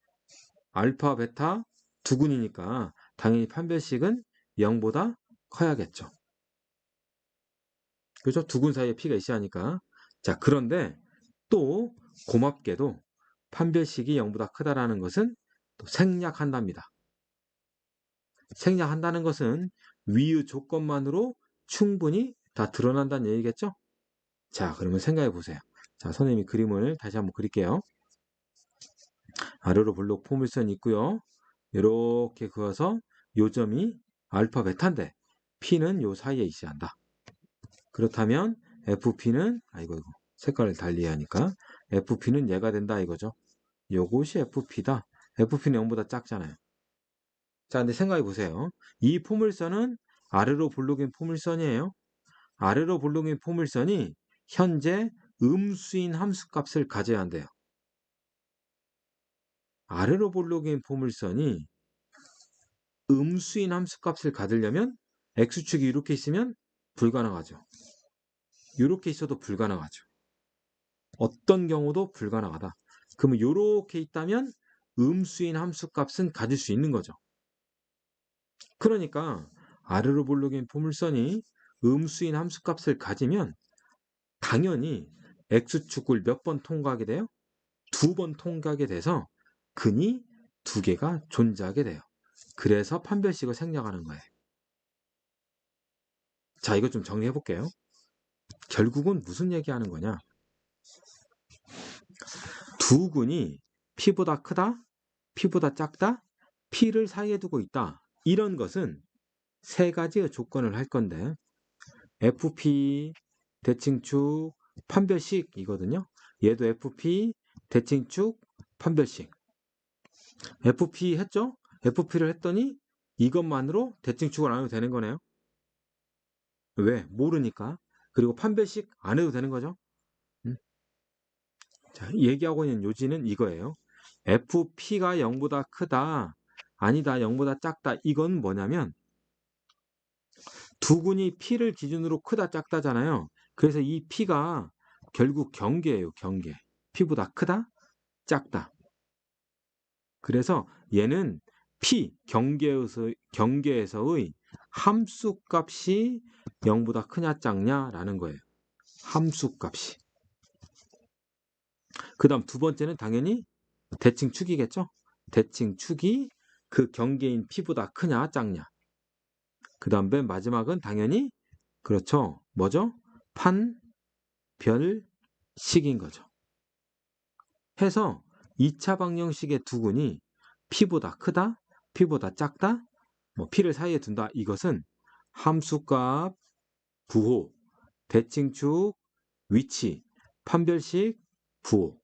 알파, 베타 두 군이니까 당연히 판별식은 0보다 커야겠죠. 그죠? 두 군 사이에 P가 있어야 하니까. 자, 그런데 또 고맙게도 판별식이 0보다 크다라는 것은 또 생략한답니다. 생략한다는 것은 위의 조건만으로 충분히 다 드러난다는 얘기겠죠? 자, 그러면 생각해 보세요. 자, 선생님이 그림을 다시 한번 그릴게요. 아래로 볼록 포물선이 있고요. 이렇게 그어서 요점이 알파 베타인데 P는 요 사이에 있어야 한다. 그렇다면 FP는 이거 색깔을 달리 하니까 FP는 얘가 된다 이거죠. 요것이 FP다. FP는 0보다 작잖아요. 자, 근데 생각해 보세요. 이 포물선은 아래로 볼록인 포물선이에요. 아래로 볼록인 포물선이 현재 음수인 함수값을 가져야 한대요. 아래로 볼록인 포물선이 음수인 함수값을 가지려면 x축이 이렇게 있으면 불가능하죠. 이렇게 있어도 불가능하죠. 어떤 경우도 불가능하다. 그러면 이렇게 있다면 음수인 함수값은 가질 수 있는 거죠. 그러니까 아래로 볼록인 포물선이 음수인 함수값을 가지면 당연히 x축을 몇 번 통과하게 돼요? 2번 통과하게 돼서 근이 2개가 존재하게 돼요. 그래서 판별식을 생략하는 거예요. 자, 이거 좀 정리해 볼게요. 결국은 무슨 얘기하는 거냐? 두 군이 P보다 크다, P보다 작다, P를 사이에 두고 있다. 이런 것은 세 가지의 조건을 할 건데 FP, 대칭축, 판별식이거든요. 얘도 FP, 대칭축, 판별식. FP 했죠? FP를 했더니 이것만으로 대칭축을 안 해도 되는 거네요. 왜? 모르니까. 그리고 판별식 안 해도 되는 거죠. 자, 얘기하고 있는 요지는 이거예요. FP가 0보다 크다. 아니다. 0보다 작다. 이건 뭐냐면 두군이 P를 기준으로 크다 작다잖아요. 그래서 이 P가 결국 경계예요. 경계. P보다 크다? 작다. 그래서 얘는 P 경계에서의 함수값이 0보다 크냐 작냐라는 거예요. 함수값이. 그 다음 두 번째는 당연히 대칭축이겠죠. 대칭축이 그 경계인 P보다 크냐 작냐. 그 다음 맨 마지막은 당연히 그렇죠. 뭐죠? 판별식인 거죠. 해서 2차 방정식의 두근이 P보다 크다, P보다 작다, 뭐 P를 사이에 둔다. 이것은 함수값, 부호, 대칭축, 위치, 판별식, 부호.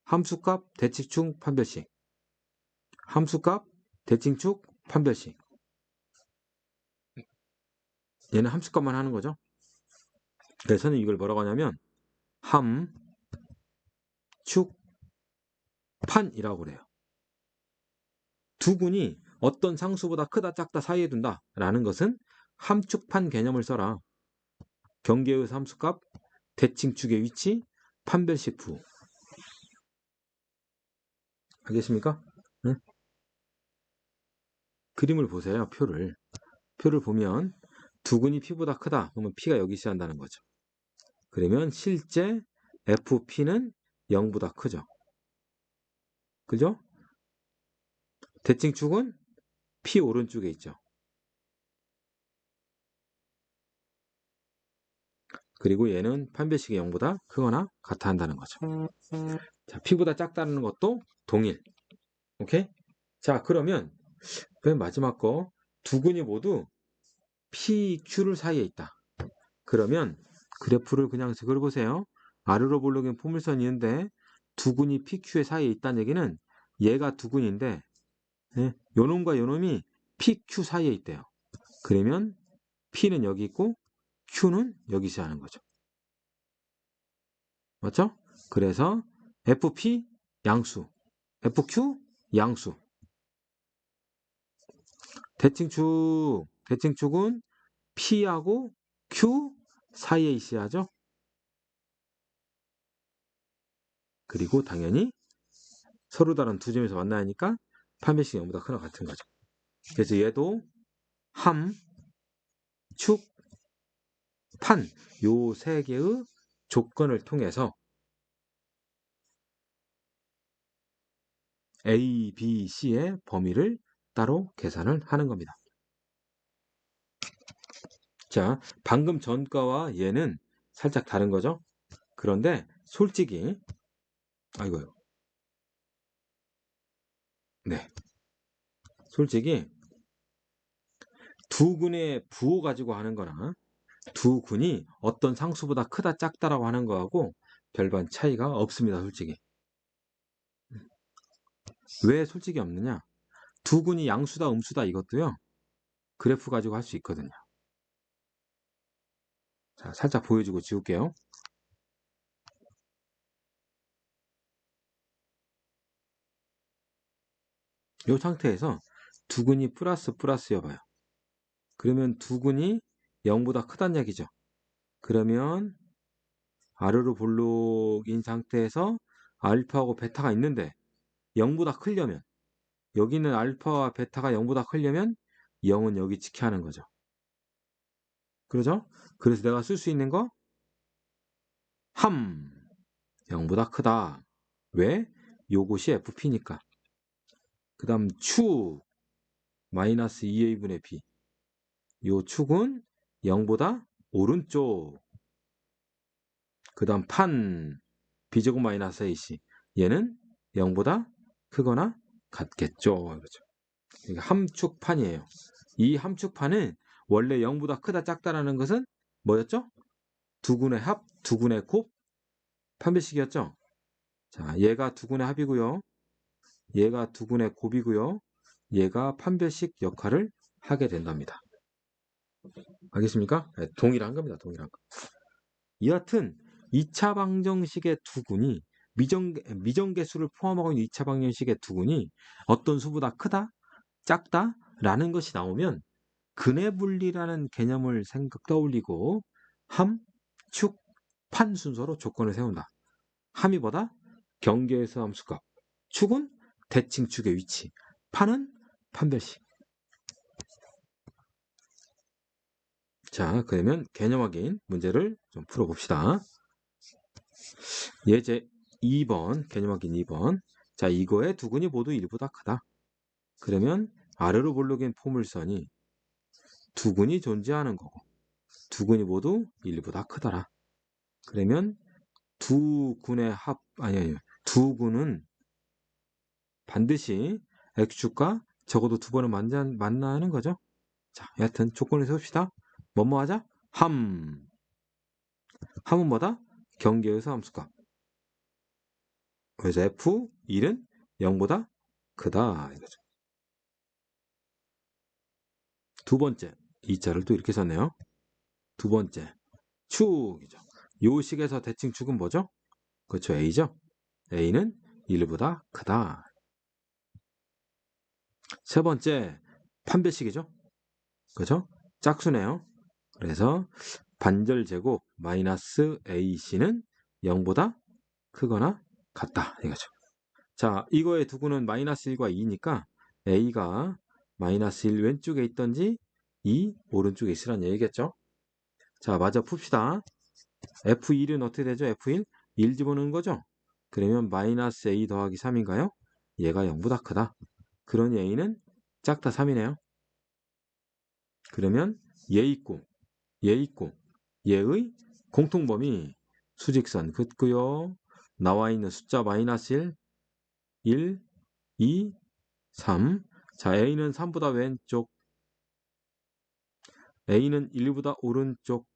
함수값, 대칭축, 판별식. 함수값, 대칭축, 판별식. 얘는 함수값만 하는 거죠. 그래서는 이걸 뭐라고 하냐면 함축판이라고 그래요. 두근이 어떤 상수보다 크다 작다 사이에 둔다 라는 것은 함축판 개념을 써라. 경계의 함수값, 대칭축의 위치, 판별식 부호. 알겠습니까? 응? 그림을 보세요. 표를 보면 두근이 P보다 크다 그러면 P가 여기 있어야 한다는 거죠. 그러면 실제 FP는 0보다 크죠. 그죠? 대칭축은 P 오른쪽에 있죠. 그리고 얘는 판별식이 0보다 크거나 같아 한다는 거죠. 자, P보다 작다는 것도 동일. 오케이? 자, 그러면 맨 마지막 거 두근이 모두 P, Q를 사이에 있다. 그러면 그래프를 그냥 그려보세요. 아래로 볼록인 포물선이 있는데 두근이 PQ의 사이에 있다는 얘기는 얘가 두근인데 네, 요놈과 요놈이 PQ 사이에 있대요. 그러면 P는 여기 있고 Q는 여기 있어야 하는 거죠. 맞죠? 그래서 FP 양수, FQ 양수. 대칭축은 P하고 Q 사이에 있어야죠. 그리고 당연히 서로 다른 두 점에서 만나야 하니까 판별식이 0보다 크나 같은 거죠. 그래서 얘도 함, 축, 판 요 세 개의 조건을 통해서 A, B, C의 범위를 따로 계산을 하는 겁니다. 자, 방금 전과와 얘는 살짝 다른 거죠. 그런데 솔직히 아이고요. 네. 솔직히 두 군의 부호 가지고 하는 거나 두 군이 어떤 상수보다 크다 작다라고 하는 거하고 별반 차이가 없습니다. 솔직히. 왜 솔직히 없느냐? 두 군이 양수다 음수다 이것도요. 그래프 가지고 할 수 있거든요. 자, 살짝 보여주고 지울게요. 이 상태에서 두근이 플러스 여봐요. 그러면 두근이 0보다 크다는 얘기죠. 그러면 아래로 볼록인 상태에서 알파하고 베타가 있는데 0보다 크려면 여기는 알파와 베타가 0보다 크려면 0은 여기 지켜야 하는 거죠. 그러죠? 그래서 내가 쓸 수 있는 거 함 0보다 크다. 왜? 요것이 FP니까. 그 다음 축 마이너스 2a분의 b. 요 축은 0보다 오른쪽. 그 다음 판 b제곱 마이너스 ac. 얘는 0보다 크거나 같겠죠. 그렇죠. 이게 함축판이에요. 이 함축판은 원래 0보다 크다 작다라는 것은 뭐였죠? 두군의 합, 두군의 곱, 판별식이었죠. 자, 얘가 두군의 합이고요. 얘가 두군의 곱이고요. 얘가 판별식 역할을 하게 된답니다. 알겠습니까? 네, 동일한 겁니다. 동일한 거. 여하튼 2차 방정식의 두군이 미정계수를 포함하고 있는 2차 방정식의 두군이 어떤 수보다 크다, 작다 라는 것이 나오면 근해분리라는 개념을 떠올리고 함, 축, 판 순서로 조건을 세운다. 함이 뭐다? 경계에서 함수값. 축은 대칭축의 위치. 판은 판별식. 자, 그러면 개념 확인 문제를 좀 풀어봅시다. 예제 2번, 개념 확인 2번. 자, 이거의 두근이 모두 1보다 크다. 그러면 아래로 볼록인 포물선이 두근이 존재하는 거고, 두근이 모두 1보다 크더라. 그러면 두 군의 아니, 두 군은 반드시 X축과 적어도 두 번은 만나는 거죠. 자, 여하튼 조건을 세웁시다. 뭐뭐 하자? 함은 뭐다? 경계에서 함수값. 그래서 F1은 0보다 크다 이거죠. 두 번째, 이 자를 또 이렇게 썼네요. 두 번째, 축이죠. 요 식에서 대칭 축은 뭐죠? 그렇죠, A죠. A는 1보다 크다. 세 번째, 판별식이죠. 그죠? 짝수네요. 그래서 반절 제곱 마이너스 AC는 0보다 크거나 같다 이거죠. 자, 이거의 두구는 마이너스 1과 2니까 A가 마이너스 1 왼쪽에 있던지 2 오른쪽에 있으란 얘기겠죠. 자, 마저 풉시다. F1은 어떻게 되죠? F1 1 집어넣는 거죠. 그러면 마이너스 A 더하기 3인가요? 얘가 0보다 크다. 그러니 A는 작다 3이네요. 그러면 얘 있고 얘의 공통범위 수직선 긋고요. 나와 있는 숫자 마이너스 1, 2, 3. 자, A는 3보다 왼쪽, A는 1보다 오른쪽.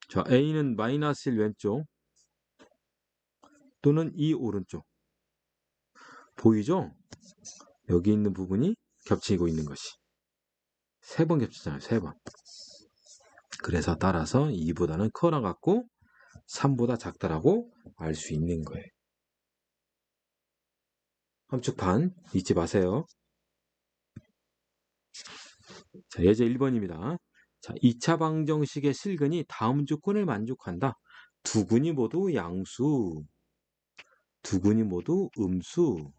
자, A는 마이너스 1 왼쪽 또는 2 오른쪽. 보이죠? 여기 있는 부분이 겹치고 있는 것이. 3번 겹치잖아요. 3번. 그래서 따라서 2보다는 커나 같고 3보다 작다라고 알 수 있는 거예요. 함축판 잊지 마세요. 자, 예제 1번입니다. 자, 2차 방정식의 실근이 다음 조건을 만족한다. 두 근이 모두 양수, 두 근이 모두 음수,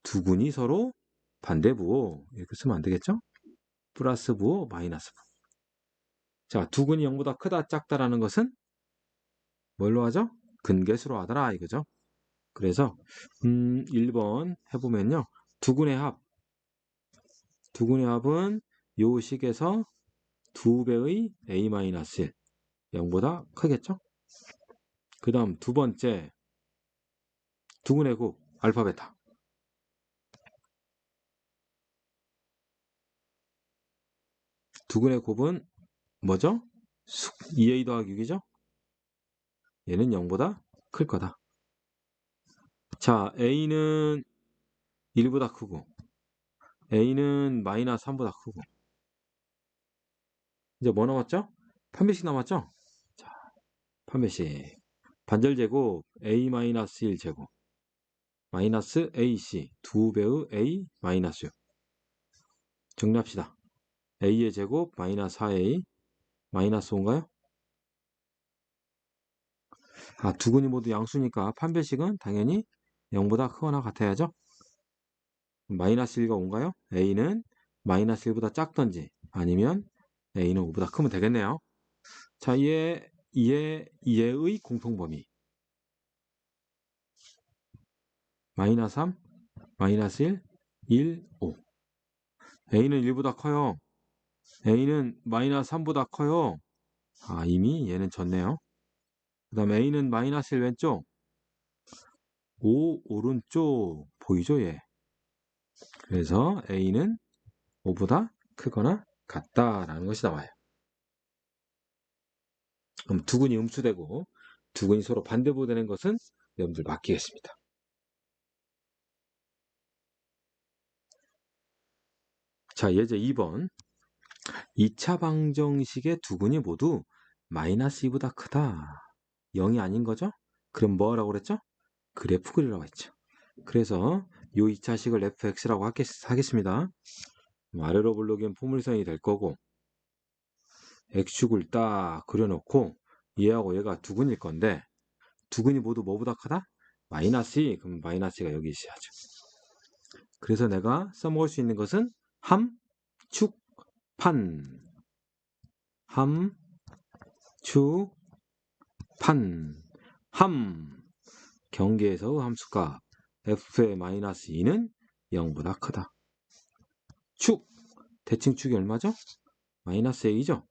두 근이 서로 반대부호. 이렇게 쓰면 안 되겠죠? 플러스 부호, 마이너스 부호. 자, 두 근이 0보다 크다, 작다라는 것은 뭘로 하죠? 근계수로 하더라 이거죠. 그래서 1번 해보면요. 두 근의 합은 요 식에서 2배의 A-1 0보다 크겠죠? 그 다음 두 번째 두근의 곱 알파 베타. 두근의 곱은 뭐죠? 2A 더하기 6이죠? 얘는 0보다 클 거다. 자, A는 1보다 크고 A는 마이너스 3보다 크고 이제 뭐 남았죠? 판별식 남았죠? 자, 판별식 반절제곱 A-1 제곱 마이너스 AC 2배의 A 마이너스 6 정리합시다. A의 제곱 마이너스 4A 마이너스 5인가요? 아, 두 근이 모두 양수니까 판별식은 당연히 0보다 크거나 같아야죠. 마이너스 1과 5인가요? A는 마이너스 1보다 작던지 아니면 A는 5보다 크면 되겠네요. 자, 얘의 공통범위 마이너스 3, 마이너스 1, 1, 5. A는 1보다 커요. A는 마이너스 3보다 커요. 아, 이미 얘는 졌네요. 그 다음에 A는 마이너스 1 왼쪽, 5 오른쪽 보이죠 얘. 그래서 A는 5보다 크거나 같다라는 것이 나와요. 그럼 두근이 음수되고 두근이 서로 반대부되는 것은 여러분들 맡기겠습니다. 자, 예제 2번. 2차 방정식의 두근이 모두 마이너스 2보다 크다. 0이 아닌 거죠? 그럼 뭐 하라고 그랬죠? 그래프 그리라고 했죠. 그래서 요 2차식을 fx라고 하겠습니다. 아래로 볼록인 포물선이 될 거고 x축을 딱 그려놓고 얘하고 얘가 두근일 건데 두근이 모두 뭐보다 크다? 마이너스 2. 그럼 마이너스 2가 여기 있어야죠. 그래서 내가 써먹을 수 있는 것은 함, 축, 판. 함, 축, 판. 함. 경계에서 함수값 f의 마이너스 2는 0보다 크다. 축. 대칭 축이 얼마죠? 마이너스 a죠?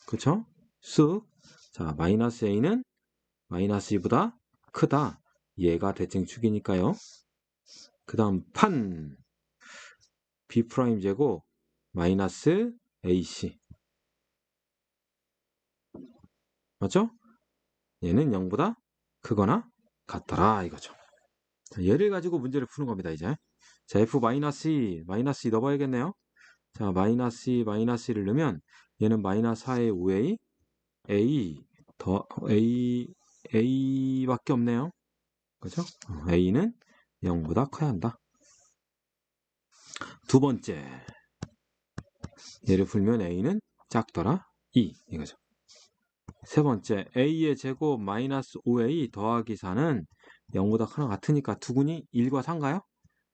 그쵸? 쓱. 자, 마이너스 a는 마이너스 2보다 크다. 얘가 대칭 축이니까요. 그 다음 판. b' 제곱 마이너스 ac. 맞죠? 얘는 0보다 크거나 같더라 이거죠. 자, 얘를 가지고 문제를 푸는 겁니다 이제. 자, f 마이너스 2 넣어봐야겠네요. 자, 마이너스 2 마이너스 2를 넣으면 얘는 마이너스 4의 5a a 더 a밖에 없네요. 그죠? a는 0보다 커야 한다. 두 번째, 얘를 풀면 a는 작더라 2 이거죠. 세 번째, a의 제곱 마이너스 5a 더하기 4는 0보다 크거나 같으니까 두근이 1과 4인가요?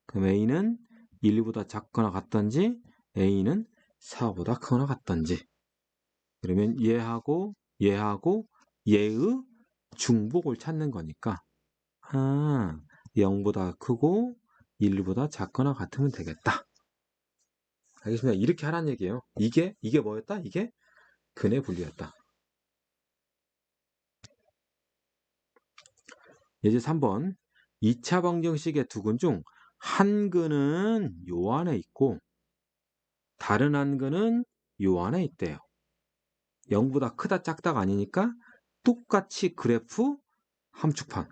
그럼 a는 1보다 작거나 같던지 a는 4보다 크거나 같던지. 그러면 얘하고 얘의 중복을 찾는 거니까 0보다 크고 1보다 작거나 같으면 되겠다. 알겠습니다. 이렇게 하라는 얘기예요. 이게 뭐였다? 이게 근의 분리였다. 예제 3번 2차 방정식의 두 근 중 한 근은 요 안에 있고 다른 한 근은 요 안에 있대요. 0보다 크다 작다가 아니니까 똑같이 그래프 함축판.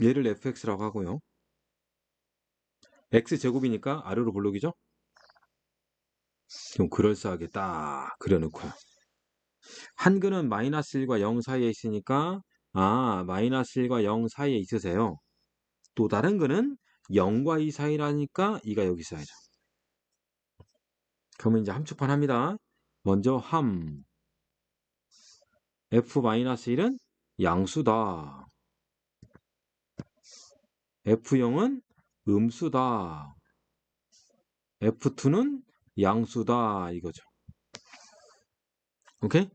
얘를 fx라고 하고요. x제곱이니까 아래로 볼록이죠? 좀 그럴싸하게 딱 그려놓고요. 한 근은 마이너스 1과 0 사이에 있으니까 마이너스 1과 0 사이에 있으세요. 또 다른 근은 0과 2 사이라니까 2가 여기 있어야죠. 그러면 이제 함축판 합니다. 먼저 함 f-1은 양수다. f0은 음수다. f2는 양수다 이거죠. 오케이?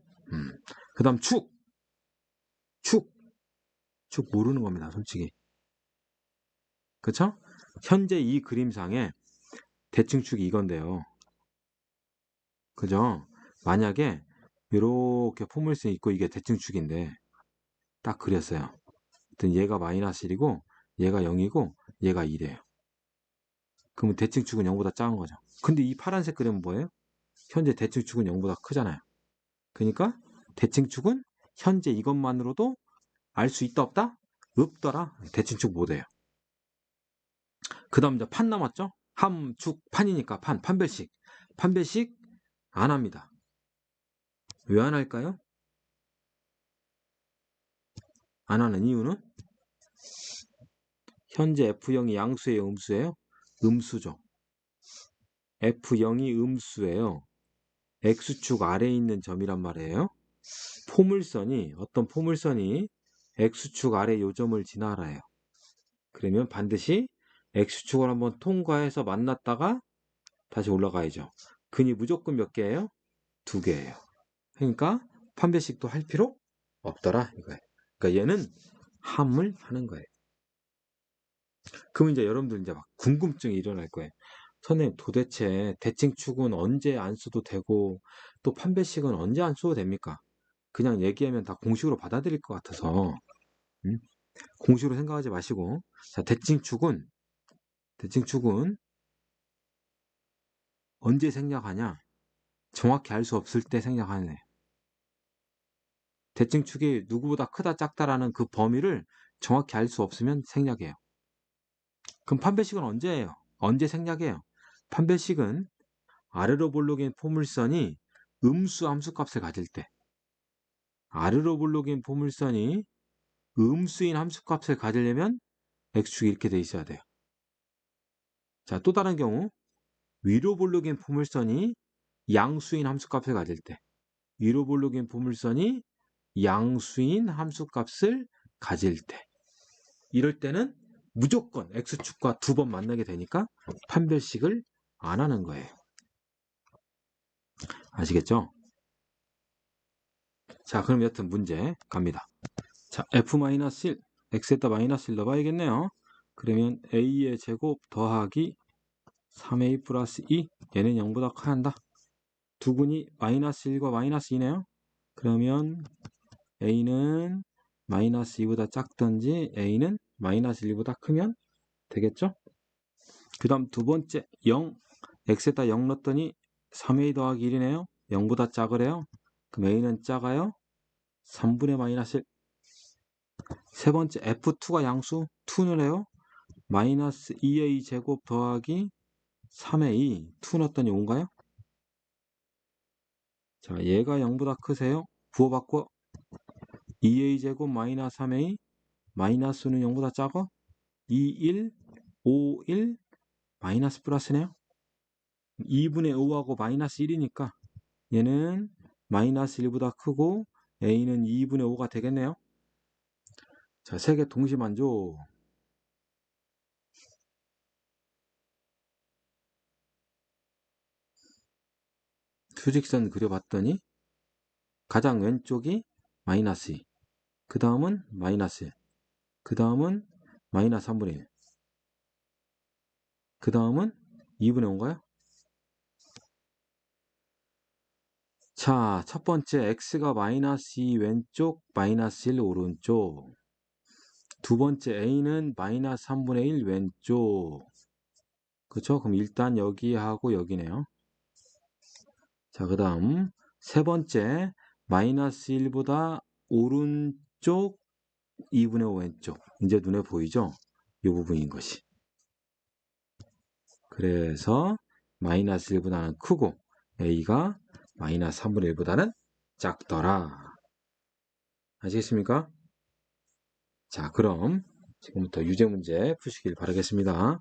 그 다음 축 모르는 겁니다 솔직히. 그쵸? 현재 이 그림상에 대칭축이 이건데요. 그죠? 만약에 이렇게 포물선이 있고 이게 대칭축인데 딱 그렸어요. 얘가 마이너스 1이고 얘가 0이고 얘가 2래요. 그러면 대칭축은 0보다 작은 거죠. 근데 이 파란색 그림은 뭐예요? 현재 대칭축은 0보다 크잖아요. 그러니까 대칭축은 현재 이것만으로도 알 수 있다 없다? 없더라. 대칭축 못해요. 그 다음 이제 판 남았죠? 함, 축, 판이니까 판별식 안 합니다. 왜 안 할까요? 안 하는 이유는 현재 F0이 양수예요, 음수예요? 음수죠. F0이 음수예요. X축 아래에 있는 점이란 말이에요. 어떤 포물선이 X축 아래 요점을 지나라요. 그러면 반드시 X축을 한번 통과해서 만났다가 다시 올라가야죠. 근이 무조건 몇 개예요? 2개예요. 그러니까 판별식도 할 필요 없더라 이거예요. 그러니까 얘는 함을 하는 거예요. 그럼 이제 여러분들 이제 막 궁금증이 일어날 거예요. 선생님 도대체 대칭축은 언제 안 써도 되고 또 판별식은 언제 안 써도 됩니까? 그냥 얘기하면 다 공식으로 받아들일 것 같아서 공식으로 생각하지 마시고 자 대칭축은 언제 생략하냐? 정확히 알 수 없을 때 생략하는 애예요. 대칭축이 누구보다 크다 작다라는 그 범위를 정확히 알 수 없으면 생략해요. 그럼 판별식은 언제예요? 언제 생략해요? 판별식은 아래로 볼록인 포물선이 음수 함수값을 가질 때 아래로 볼록인 포물선이 음수인 함수값을 가지려면 x축이 이렇게 돼 있어야 돼요. 자, 또 다른 경우 위로 볼록인 포물선이 양수인 함수값을 가질 때 위로 볼록인 포물선이 양수인 함수값을 가질 때 이럴 때는 무조건 x축과 두 번 만나게 되니까 판별식을 안 하는 거예요. 아시겠죠? 자, 그럼 여튼 문제 갑니다. 자, f-1, x에다 마이너스 1 넣어봐야겠네요. 그러면 a의 제곱 더하기 3a 플러스 2, 얘는 0보다 커야 한다. 두근이 마이너스 1과 마이너스 2네요. 그러면 a는 마이너스 2보다 작든지 a는 마이너스 1보다 크면 되겠죠? 그 다음 두 번째 0, x에다 0 넣었더니 3a 더하기 1이네요. 0보다 작으래요. 그럼 a는 작아요. 3분의 마이너스 1. 세 번째 f2가 양수 2는 해요. 마이너스 2a 제곱 더하기 3a 2 넣었더니 5인가요? 자, 얘가 0보다 크세요. 부호바꿔 2a 제곱 마이너스 3a 마이너스는 0보다 작아 2, 1, 5, 1 마이너스 플러스네요. 2분의 5하고 마이너스 1이니까 얘는 마이너스 1보다 크고 a는 2분의 5가 되겠네요. 자, 세 개 동시만조. 수직선 그려봤더니 가장 왼쪽이 마이너스 2, 그 다음은 마이너스 1, 그 다음은 마이너스 3분의 1, 그 다음은 2분의 5인가요? 자, 첫 번째 x가 마이너스 2 왼쪽, 마이너스 1 오른쪽. 두 번째 a는 마이너스 3분의 1 왼쪽. 그쵸? 그럼 일단 여기하고 여기네요. 자, 그 다음 세 번째 마이너스 1보다 오른쪽 2분의 5 왼쪽. 이제 눈에 보이죠? 이 부분인 것이. 그래서 마이너스 1보다는 크고 a가 마이너스 3분의 1보다는 작더라. 아시겠습니까? 자, 그럼 지금부터 유제 문제 푸시길 바라겠습니다.